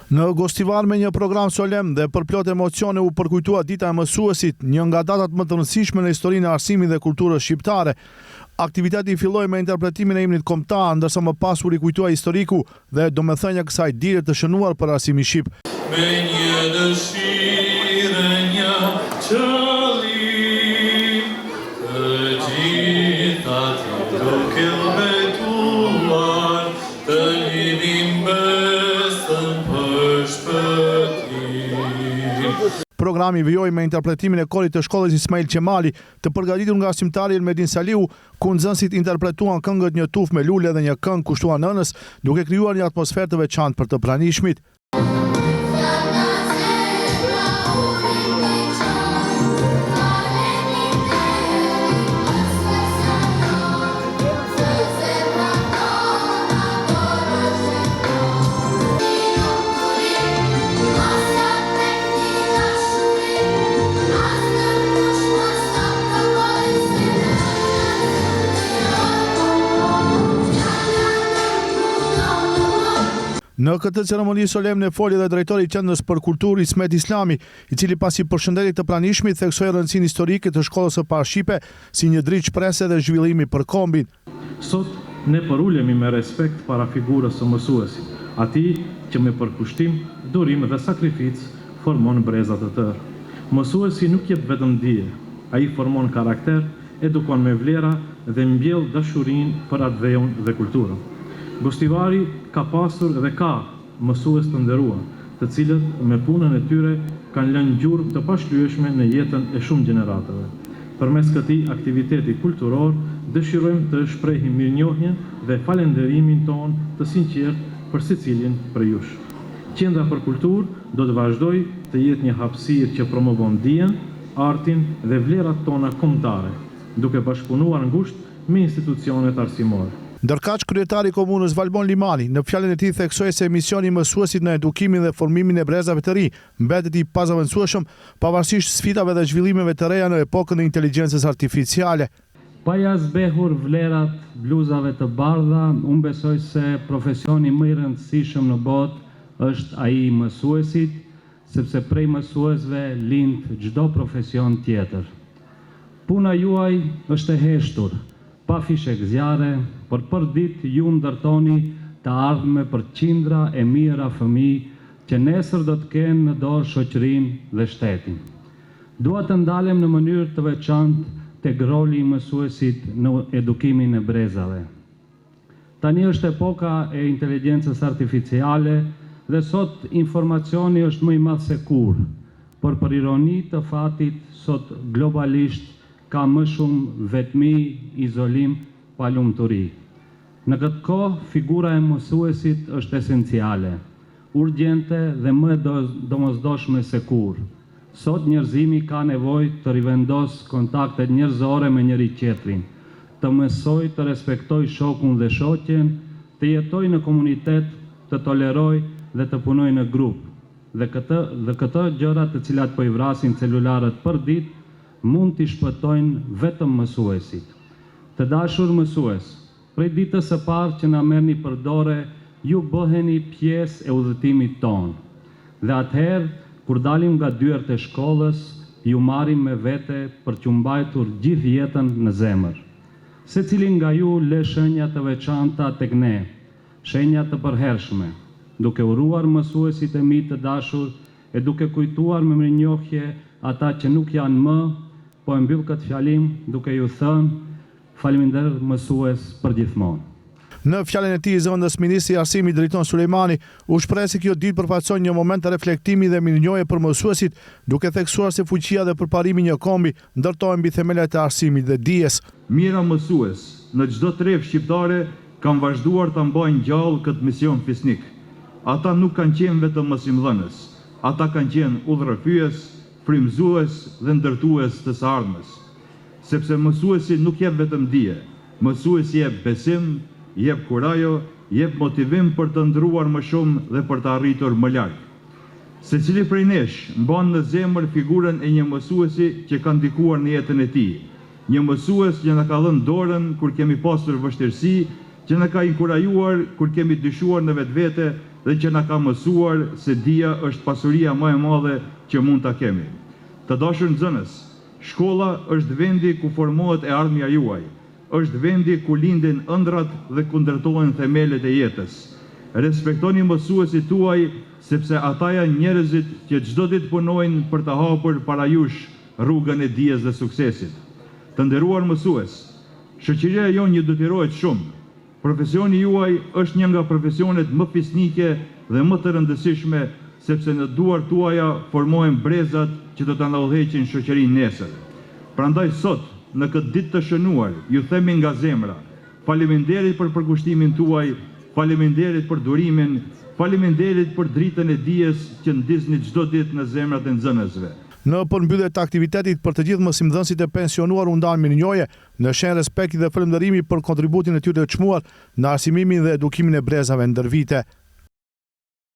Në Gostivar me një program solem dhe për plot emocione u përkujtua dita e mësuesit, një nga datat më të rëndësishme në historinë e arsimit dhe kulturës shqiptare. Aktiviteti filloi me interpretimin e himnit kombëtar, ndërsa më pas u rikujtua historiku dhe domethënia e kësaj dite të shënuar për arsimin shqip. Me një dëshirë, një qëllim, të gjitha të duke betuar, të lidhim besën për shpëtim. Programi vijoi me interpretimin e korit të shkollës Ismail Qemali, të përgatitur nga arsimtari Elmedin Saliu, ku nxënësit interpretuan këngët Një tufë me lule dhe Një këngë kushtuar nënës, duke krijuar një atmosferë të veçantë për të pranishmit. Në këtë ceremoni solemne foli dhe drejtori i Qendrës për Kulturë Ismet Islami, i cili pasi përshëndetit të pranishmit theksoi rëndësinë historike të shkollës së parë shqipe si një dritë shprese dhe zhvillimi për kombin. Sot ne përulemi me respekt para figurës së mësuesit, atij që me përkushtim, durim dhe sakrificë formon breza të tërë. Mësuesi nuk jep vetëm dije, ai formon karakter, edukon me vlera dhe mbjell dashurinë për atë dhe kulturën. Gostivari ka pasur dhe ka mësues të nderuar, të cilët me punën e tyre kanë lënë gjurmë të pashlyeshme në jetën e shumë gjeneratave. Përmes këtij aktiviteti kulturor, dëshirojmë të shprehim mirënjohjen dhe falënderimin ton të sinqert për secilin prej jush. Qendra për Kulturë do të vazhdojë të jetë një hapësirë që promovon dijen, artin dhe vlerat tona kombëtare, duke bashkëpunuar ngushtë me institucionet arsimore. Ndërkaq, kryetari i komunës Valbon Limani në fjalën e tij theksoi se misioni mësuesit në edukimin dhe formimin e brezave të ri mbetet i pazavendësueshëm pavarësisht sfidave dhe zhvillimeve të reja në epokën e inteligjencës artificiale. Pa ja zbehur vlerat bluzave të bardha, unë besoj se profesioni më i rëndësishëm në botë është ai i mësuesit, sepse prej mësuesve lind çdo profesion tjetër. Puna juaj është e heshtur, pa fishek zjarre, por për ditë ju ndërtoni të ardhme për qindra e mira fëmijë që nesër do të kenë në dorë shoqërinë dhe shtetin. Dua të ndalem në mënyrë të veçantë tek roli i mësuesit në edukimin e brezave. Tani është epoka e inteligjencës artificiale dhe sot informacioni është më i madh se kurrë, por për ironi të fatit sot globalisht ka më shumë vetmi, izolim, pa lumturi. Në këtë kohë, figura e mësuesit është esenciale, urgjente dhe më domosdoshme se kurrë. Sot njerëzimi ka nevojë të rivendos kontaktet njerëzore me njëri tjetrin, të mësoj të respektoj shokun dhe shoqen, të jetoj në komunitet, të toleroj dhe të punoj në grup. Dhe këto gjërat të cilat po i vrasin celularët për ditë, mund t'i shpëtojnë vetëm mësuesit. Të dashur mësues, prej ditës së parë që na merrni për dore, ju bëheni pjesë e udhëtimit tonë. Dhe atëherë, kur dalim nga dyert e shkollës, ju marrim me vete për t'ju mbajtur gjithë jetën në zemër. Secili nga ju le shenja të veçanta tek ne, shenja të përhershme, duke uruar mësuesit e mi të dashur e duke kujtuar me mirënjohje ata që nuk janë më, po e mbyll këtë fjalim duke ju thënë faleminderit mësues për gjithmonë. Në fjalën e tij, zëvendës ministri i arsimit Driton Sulejmani u shpreh se kjo ditë përfaqëson një moment të reflektimi dhe mirënjohje për mësuesit, duke theksuar se fuqia dhe përparimi një kombi ndërtohen mbi themelat e arsimit dhe dijes. Mira mësues në çdo treg shqiptare kanë vazhduar ta mbajnë gjallë këtë mision fisnik. Ata nuk kanë qenë vetëm mësimdhënës, ata kanë qenë udhërrëfyes, frymëzues dhe ndërtues të së ardhmes. Sepse mësuesi nuk jep vetëm dije, mësuesi jep besim, jep kurajo, jep motivim për të ndruar më shumë dhe për të arritur më larg. Secili prej nesh mban në zemër figurën e një mësuesi që ka ndikuar në jetën e tij. Një mësues që na ka dhënë dorën kur kemi pasur vështirësi, që na ka inkurajuar kur kemi dyshuar në vetvete dhe që na ka mësuar se dija është pasuria më e madhe që mund ta kemi. Të dashur nxënës, shkolla është vendi ku formohet e ardhmja juaj, është vendi ku lindin ëndrat dhe ku ndërtohen themelet e jetës. Respektoni mësuesit tuaj, sepse ata janë njerëzit që çdo ditë punojnë për të hapur para jush rrugën e dijes dhe suksesit. Të nderuar mësues, shoqëria jonë ju detyrohet shumë. Profesioni juaj është një nga profesionet më fisnike dhe më të rëndësishme, sepse në duar tuaja formohen brezat që do ta ndallëheqin shoqërinë nesër. Prandaj sot, në këtë ditë të shënuar, ju themi nga zemra, faleminderit për përkushtimin tuaj, faleminderit për durimin, faleminderit për dritën e dijes që ndizni çdo ditë në zemrat e nxënësve. Në përmbyllje të aktivitetit për të gjithë mësimdhënësit e pensionuar u ndan mirënjohje në shenjë respekti dhe falënderimi për kontributin e tyre të çmuar në arsimimin dhe edukimin e brezave ndër vite.